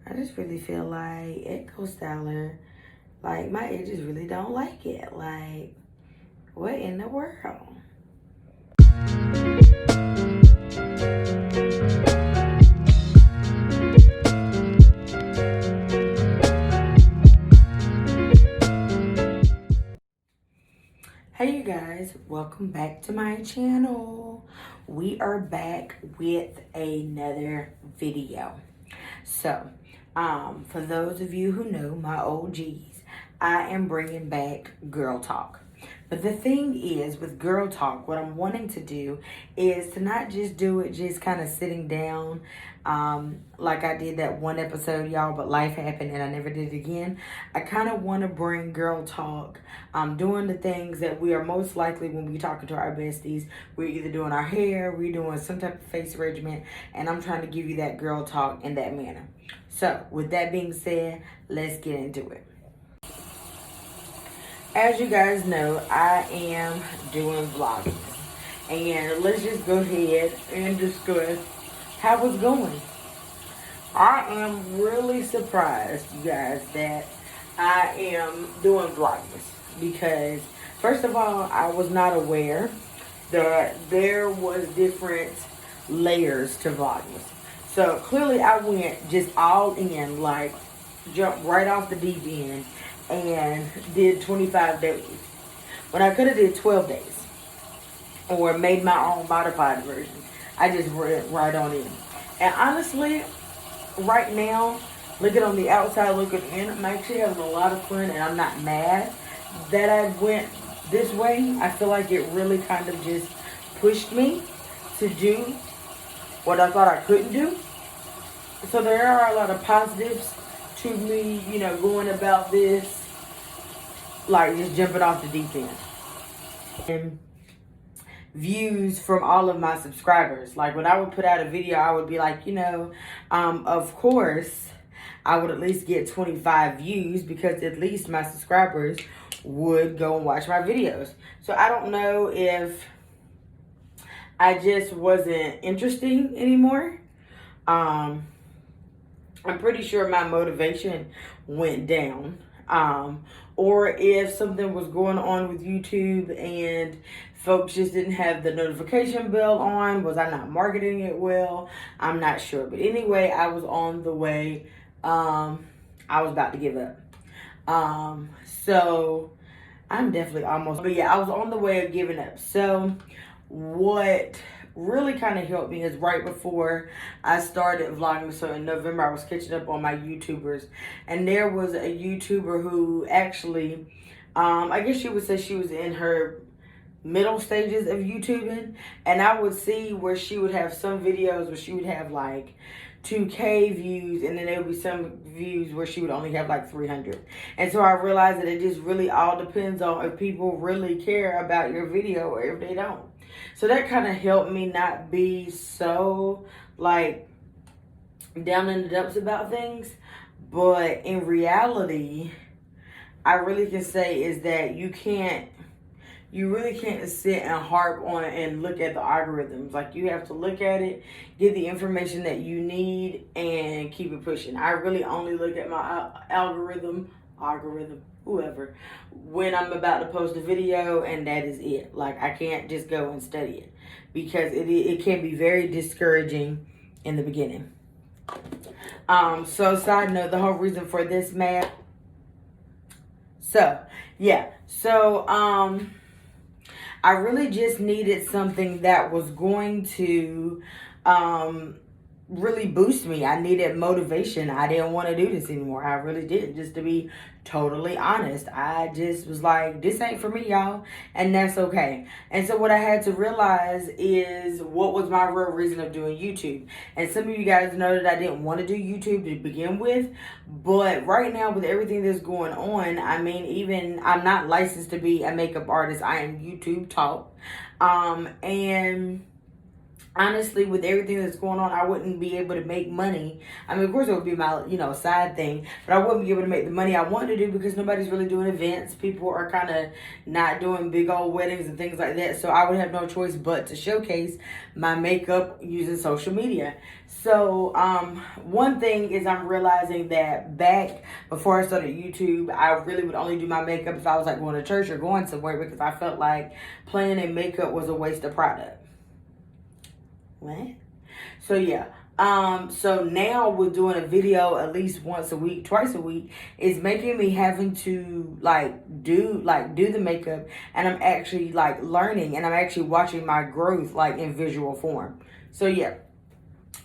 I just really feel like Echo Styler, like my edges really don't like it. Like, what in the world? Hey you guys, welcome back to my channel. We are back with another video. So, for those of you who know my OGs, I am bringing back Girl Talk. But the thing is, with Girl Talk, what I'm wanting to do is to not just do it just kind of sitting down, like I did that one episode, y'all, but life happened and I never did it again. I kind of want to bring Girl Talk, doing the things that we are most likely when we talking to our besties. We're either doing our hair, we're doing some type of face regimen, and I'm trying to give you that Girl Talk in that manner. So, with that being said, let's get into it. As you guys know, I am doing vlogging. And let's just go ahead and discuss how it's going. I am really surprised, you guys, that I am doing vlogmas. Because, first of all, I was not aware that there was different layers to vlogmas. So, clearly I went just all in, like, jumped right off the deep end and did 25 days when I could have did 12 days or made my own modified version. I just went right on in. And honestly, right now, looking on the outside, looking in, I'm actually having a lot of fun, and I'm not mad that I went this way. I feel like it really kind of just pushed me to do what I thought I couldn't do. So there are a lot of positives to me, you know, going about this, like just jumping off the deep end. And views from all of my subscribers. Like when I would put out a video, I would be like, you know, of course, I would at least get 25 views because at least my subscribers would go and watch my videos. So I don't know if I just wasn't interesting anymore. I'm pretty sure my motivation went down. Or if something was going on with YouTube and folks just didn't have the notification bell on. Was I not marketing it well? I'm not sure. But anyway, I was on the way. I was about to give up. So I'm definitely almost, but yeah, I was on the way of giving up. So what really kind of helped me is right before I started vlogging, so in November I was catching up on my YouTubers, and there was a YouTuber who actually, I guess you would say she was in her middle stages of YouTubing, and I would see where she would have some videos where she would have like 2K views, and then there would be some views where she would only have like 300. And so I realized that it just really all depends on if people really care about your video or if they don't. So that kind of helped me not be so like down in the dumps about things. But in reality, I really can say is that you really can't sit and harp on it and look at the algorithms. Like, you have to look at it, get the information that you need, and keep it pushing. I really only look at my algorithm, whoever, when I'm about to post a video, and that is it. Like, I can't just go and study it because it can be very discouraging in the beginning. So side note, the whole reason for this map. So, yeah. So, I really just needed something that was going to really boost me. I needed motivation. I didn't want to do this anymore. I really did, just to be totally honest. I just was like, this ain't for me, y'all, and that's okay. And so what I had to realize is what was my real reason of doing YouTube. And some of you guys know that I didn't want to do YouTube to begin with, but right now with everything that's going on, I mean, even I'm not licensed to be a makeup artist. I am YouTube taught. And honestly, with everything that's going on, I wouldn't be able to make money. I mean, of course, it would be my, side thing, but I wouldn't be able to make the money I want to do because nobody's really doing events. People are kind of not doing big old weddings and things like that. So I would have no choice but to showcase my makeup using social media. So, one thing is I'm realizing that back before I started YouTube, I really would only do my makeup if I was like going to church or going somewhere because I felt like playing in makeup was a waste of product. What? So yeah. So now we're doing a video at least once a week, twice a week, is making me having to do the makeup, and I'm actually like learning, and I'm actually watching my growth like in visual form. So yeah.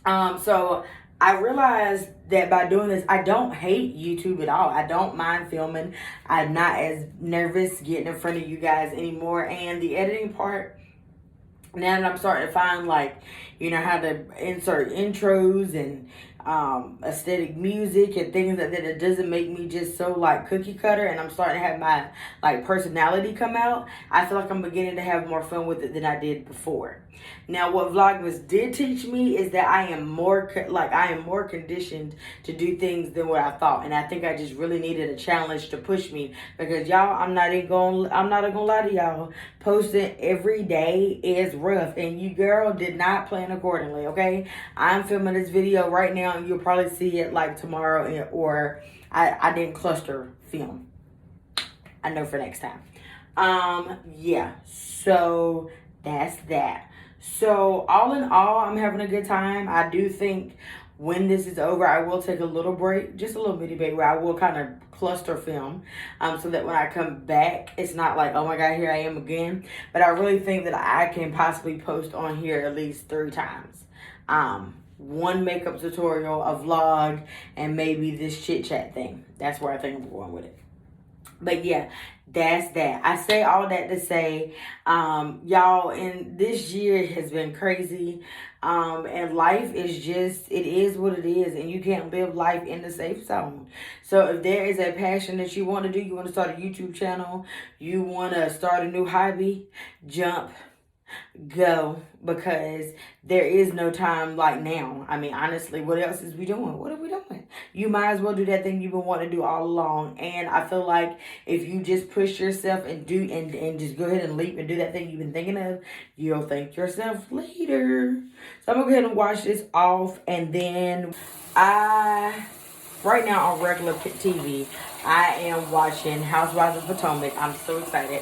So I realized that by doing this, I don't hate YouTube at all. I don't mind filming. I'm not as nervous getting in front of you guys anymore, and the editing part, now that I'm starting to find how to insert intros and aesthetic music and things like that, it doesn't make me just so like cookie cutter, and I'm starting to have my like personality come out. I feel like I'm beginning to have more fun with it than I did before. Now, what Vlogmas did teach me is that I am more conditioned to do things than what I thought, and I think I just really needed a challenge to push me because y'all, I'm not even gonna lie to y'all. Posting every day is rough, and you girl did not plan accordingly. Okay, I'm filming this video right now, and you'll probably see it like tomorrow, or I didn't cluster film. I know for next time. Yeah. So that's that. So all in all, I'm having a good time. I do think when this is over, I will take a little break, just a little bitty break where I will kind of cluster film, so that when I come back, it's not like, oh my God, here I am again. But I really think that I can possibly post on here at least 3 times. One makeup tutorial, a vlog, and maybe this chit chat thing. That's where I think I'm going with it. But yeah, that's that. I say all that to say, y'all, and this year has been crazy. And life is just, it is what it is, and you can't live life in the safe zone. So if there is a passion that you want to do, you want to start a YouTube channel, you want to start a new hobby, jump, go, because there is no time like now. I mean, honestly, what else is we doing? What are we doing? You might as well do that thing you've been wanting to do all along. And I feel like if you just push yourself and do and just go ahead and leap and do that thing you've been thinking of, you'll thank yourself later. So I'm gonna go ahead and wash this off, and then right now on regular TV, I am watching Housewives of Potomac. I'm so excited.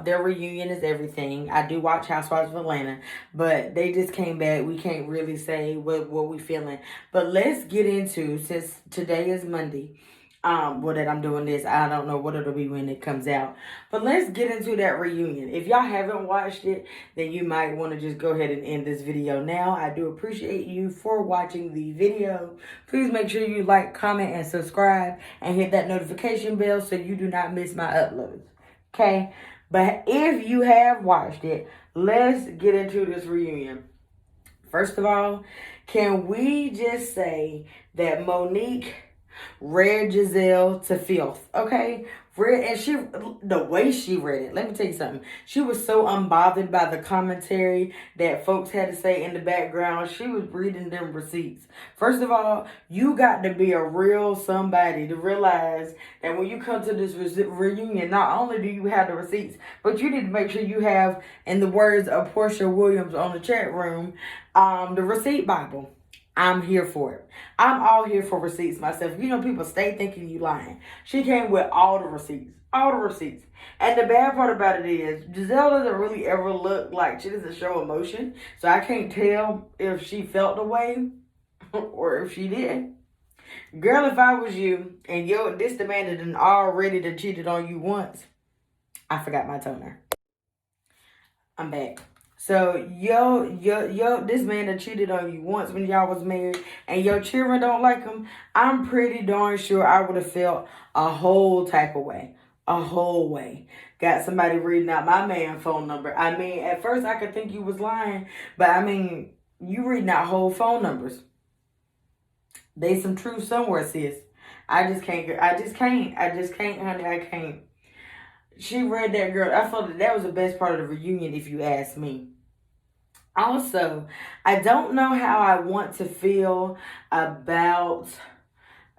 Their reunion is everything. I do watch Housewives of Atlanta, but they just came back. We can't really say what we feeling. But let's get into, since today is Monday, that I'm doing this. I don't know what it'll be when it comes out. But let's get into that reunion. If y'all haven't watched it, then you might want to just go ahead and end this video now. I do appreciate you for watching the video. Please make sure you like, comment, and subscribe, and hit that notification bell so you do not miss my uploads. Okay? But if you have watched it, let's get into this reunion. First of all, can we just say that Monique read Giselle to filth, okay? The way she read it, let me tell you something. She was so unbothered by the commentary that folks had to say in the background. She was reading them receipts. First of all, you got to be a real somebody to realize that when you come to this reunion, not only do you have the receipts, but you need to make sure you have, in the words of Portia Williams on the chat room, the receipt Bible. I'm here for it. I'm all here for receipts myself. You know, people stay thinking you lying. She came with all the receipts. All the receipts. And the bad part about it is, Giselle doesn't really ever look like, she doesn't show emotion. So I can't tell if she felt the way or if she did. Girl, if I was you and this the man that done already done cheated on you once, I forgot my toner. I'm back. So, this man that cheated on you once when y'all was married and your children don't like him, I'm pretty darn sure I would have felt a whole type of way. A whole way. Got somebody reading out my man's phone number. I mean, at first I could think you was lying, but I mean, you reading out whole phone numbers. They some truth somewhere, sis. I just can't, honey. I can't. She read that girl. I felt that was the best part of the reunion, if you ask me. Also, I don't know how I want to feel about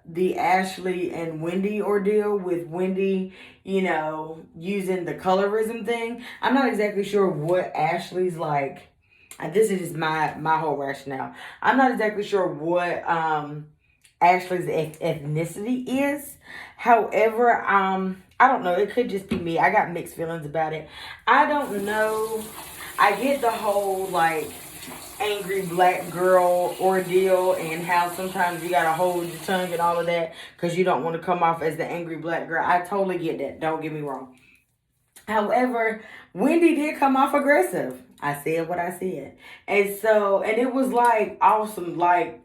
the Ashley and Wendy ordeal, with Wendy, using the colorism thing. I'm not exactly sure what Ashley's like. And this is just my whole rationale. I'm not exactly sure what Ashley's ethnicity is. However, I don't know. It could just be me. I got mixed feelings about it. I don't know. I get the whole like angry black girl ordeal and how sometimes you gotta hold your tongue and all of that because you don't want to come off as the angry black girl. I totally get that. Don't get me wrong. However, Wendy did come off aggressive. I said what I said. And it was like awesome, like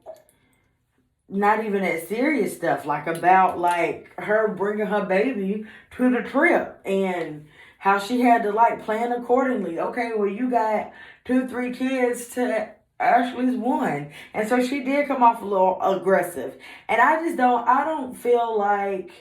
not even that serious stuff, like about like her bringing her baby to the trip and how she had to like plan accordingly. Okay, well, you got 2, 3 kids to Ashley's one. And so she did come off a little aggressive. And I don't feel like,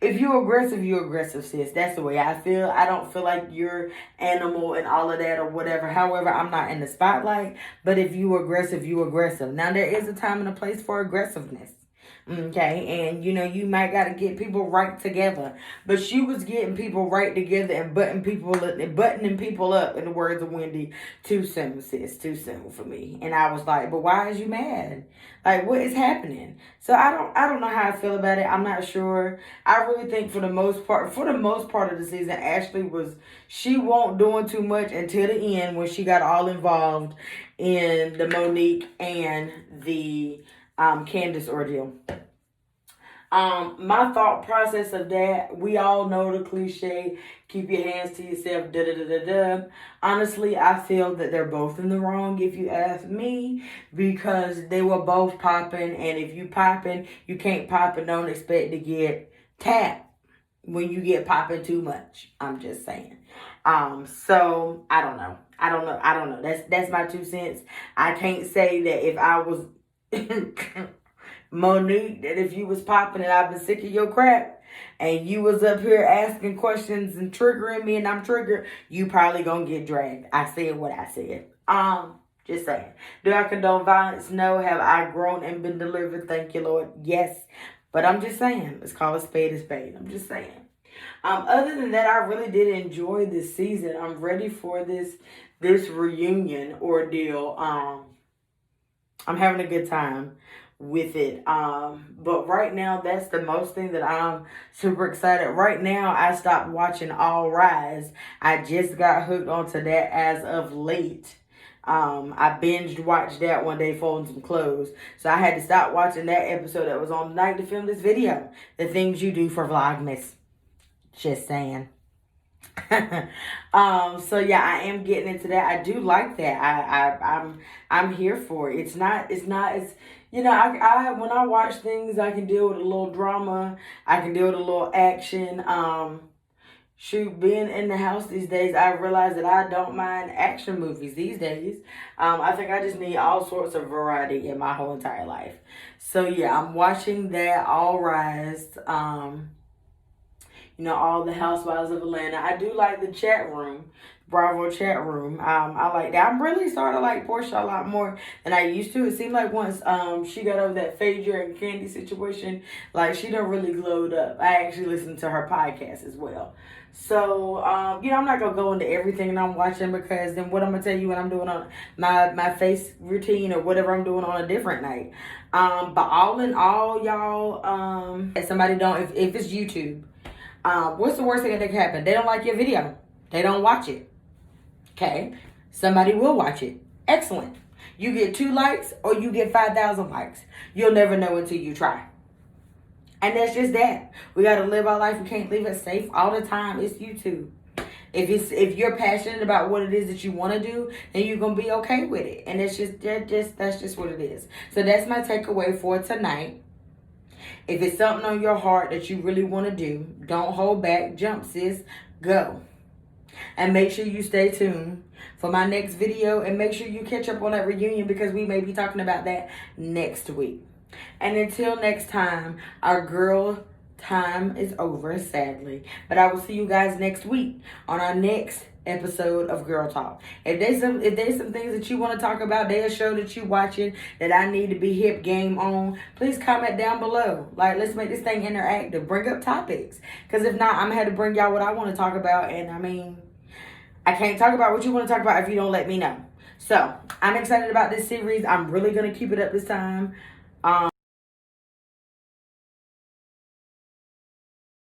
if you're aggressive, sis. That's the way I feel. I don't feel like you're animal and all of that or whatever. However, I'm not in the spotlight. But if you aggressive, you aggressive. Now, there is a time and a place for aggressiveness. Okay, and you might gotta get people right together. But she was getting people right together and buttoning people up, in the words of Wendy. Too soon, sis. Too soon for me. And I was like, but why is you mad? Like, what is happening? So I don't know how I feel about it. I'm not sure. I really think for the most part of the season, she won't doing too much until the end when she got all involved in the Monique and the Candace ordeal. My thought process of that, we all know the cliche, keep your hands to yourself, da da da da da. Honestly, I feel that they're both in the wrong, if you ask me, because they were both popping, and if you popping, you can't pop and don't expect to get tapped when you get popping too much. I'm just saying. So I don't know. That's my 2 cents. I can't say that if I was Monique, that if you was popping and I've been sick of your crap and you was up here asking questions and triggering me and I'm triggered, you probably gonna get dragged. I said what I said. Just saying. Do I condone violence? No. Have I grown and been delivered? Thank you, Lord. Yes. But I'm just saying, let's call a spade a spade. I'm just saying. Other than that, I really did enjoy this season. I'm ready for this reunion ordeal. I'm having a good time with it. But right now, that's the most thing that I'm super excited. Right now, I stopped watching All Rise. I just got hooked onto that as of late. I binged watched that one day folding some clothes. So I had to stop watching that episode that was on tonight to film this video. The things you do for vlogmas. Just saying. So yeah, I am getting into that. I do like that. I'm here for it. It's not as I when I watch things, I can deal with a little drama. I can deal with a little action. Being in the house these days, I realize that I don't mind action movies these days. I think I just need all sorts of variety in my whole entire life. So yeah, I'm watching that All Rise. All the Housewives of Atlanta. I do like the chat room, Bravo chat room. I like that. I'm really starting to like Portia a lot more than I used to. It seemed like once she got over that Phaedra and Candy situation, like she done really glowed up. I actually listened to her podcast as well. So, I'm not going to go into everything that I'm watching because then what I'm going to tell you when I'm doing on my face routine or whatever I'm doing on a different night. But all in all, y'all, if somebody if it's YouTube, what's the worst thing that can happen? They don't like your video. They don't watch it. Okay? Somebody will watch it. Excellent. You get 2 likes or you get 5,000 likes. You'll never know until you try. And that's just that. We got to live our life. We can't live it safe all the time. It's YouTube. If you're passionate about what it is that you want to do, then you're going to be okay with it. And that's just what it is. So that's my takeaway for tonight. If it's something on your heart that you really want to do, don't hold back. Jump, sis. Go. And make sure you stay tuned for my next video. And make sure you catch up on that reunion because we may be talking about that next week. And until next time, our girl time is over, sadly. But I will see you guys next week on our next episode of Girl Talk. If there's some things that you want to talk about, there's a show that you watching that I need to be hip game on, please comment down below. Like, let's make this thing interactive. Bring up topics. Because if not, I'm going to have to bring y'all what I want to talk about. And I mean, I can't talk about what you want to talk about if you don't let me know. So, I'm excited about this series. I'm really going to keep it up this time.